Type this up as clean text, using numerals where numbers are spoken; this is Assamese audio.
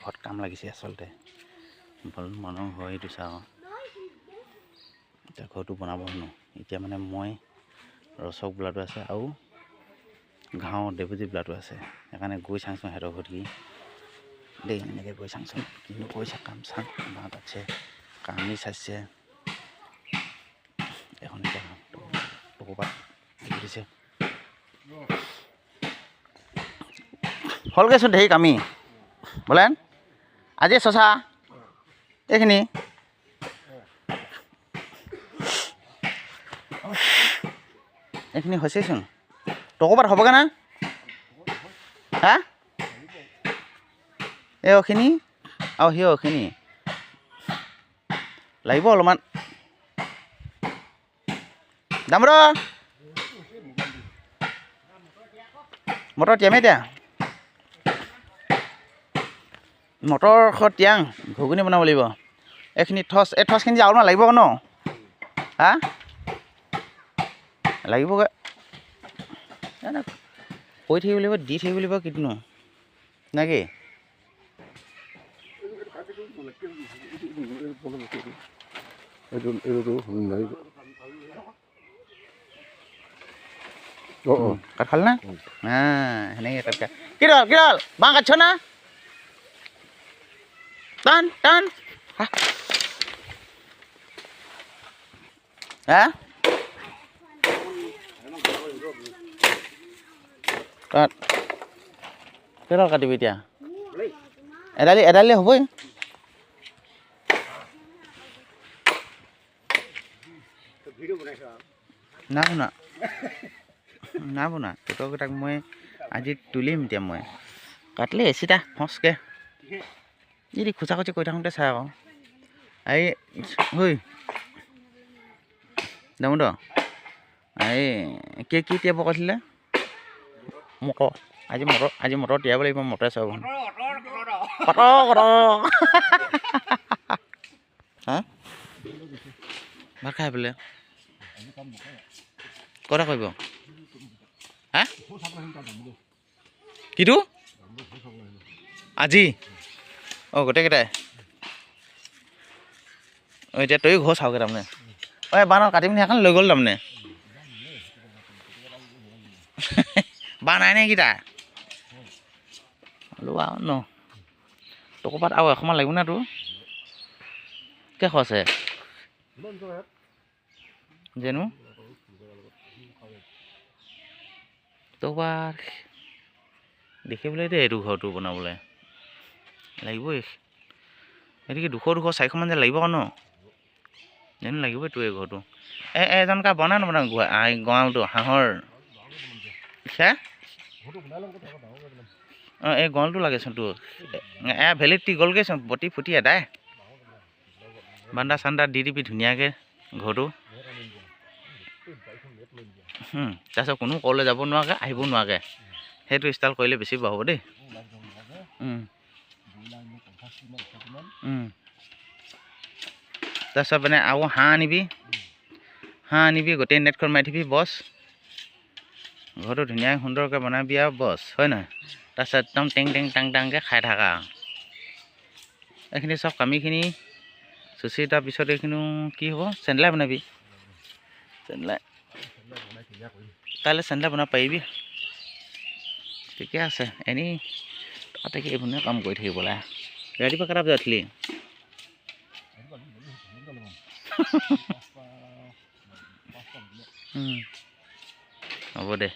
ঘৰত কাম লাগিছে আচলতে ভাল মানুহ হয় এইটো চাওঁ এতিয়া ঘৰটো বনাব হেনো এতিয়া মানে মই ৰচক বোলাটো আছে আৰু ঘাঁও দেৱজী বোলাটো আছে সেইকাৰণে গৈ চাওঁচোন সিহঁতৰ ঘৰত কি দেই এনেকৈ গৈ চাওঁচোন কিনো কৰিছে কাম চাম বাঁহ আছে কামি চাইছে এখন এতিয়া টকোপাত দিছে হ'লগৈচোন ঢেৰ কামি বোলেন আজি চচা এইখিনি এইখিনি হৈছেচোন টকোপাত হ'বগৈ না হা এই অখিনি আৰু সেই অখিনি লাগিব অলপমান দামৰ মটৰ তিয়ামেই দিয়া মটৰ তিয়াং ঘুগুনি বনাব লাগিব এইখিনি এই টৰ্চখিনি যে অলপমান লাগিব ন হা লাগিবগৈ কৈ থাকিব লাগিব দি থাকিব লাগিব কিনো নে কি কাঠ খালে না সেনেকৈ কাঠ খাই কি হ'ল বাঁহ কাটছ না টান টান হা কাট কেইডাল কাটিবি এতিয়া এডালি হ'বই না বনা কেইটাক মই আজি তুলিম এতিয়া মই কাটিলে এচিটা ফচকৈ যদি খোচা খুচি কৰি থাকোঁতে চাই আকৌ এই হৈ দামোদ এই কি তিয়াব কৈছিলে মটৰ আজি মটৰ তিয়াব লাগিব মটৰে চাব কট হা ভাত খাই বোলে কথা কৰিব হা কিটো আজি গোটেইকেইটাই এতিয়া তয়ো ঘৰ চাওঁগৈ তাৰমানে বাঁহ কাটি পিনি সেইখন লৈ গ'ল তাৰমানে বাঁহ নাই নে এইকেইটা লোৱা ন টকোপাত আৰু এশমান লাগিব না তোৰ কেই আছে জানো টকোপাত দেখিবলৈ দেই এইটো ঘৰটো বনাবলৈ লাগিবই গতিকে 200 400মান যে লাগিব ন জানো লাগিবই তোৰ এই ঘৰটো এজনকা বনা নবনা গঁৰালটো হাঁহৰ এই গঁৰালটো লাগেচোন তোৰ ভেলিডিটি গ'লগৈচোন বটি ফুটি এদাই বান্দা চান্দা দি দিবি ধুনীয়াকৈ ঘৰটো তাৰপিছত কোনো ক'লৈ যাব নোৱাৰাকৈ আহিব নোৱাৰাকৈ সেইটো ষ্টাইল কৰিলে বেছি ভাল হ'ব দেই তাৰপিছত মানে আৰু হাঁহ আনিবি গোটেই নেটখন মাৰি থবি বছ ঘৰটো ধুনীয়াকৈ সুন্দৰকৈ বনাবি আৰু বছ হয় নহয় তাৰপিছত একদম টেং টেং টাং টাংকৈ খাই থাকা এইখিনি চব কামিখিনি চুচি তাৰপিছত এইখিনিও কি হ'ব চেণ্ডেলাই বনাবি চেণ্ডেলাই কাইলৈ চেণ্ডেলাই বনাব পাৰিবি ঠিকে আছে এনেই তাতে কি এইবোৰ কাম কৰি থাকিব লাগে ৰাতিপুৱা কেইটা বজাত উঠিলি হ'ব দে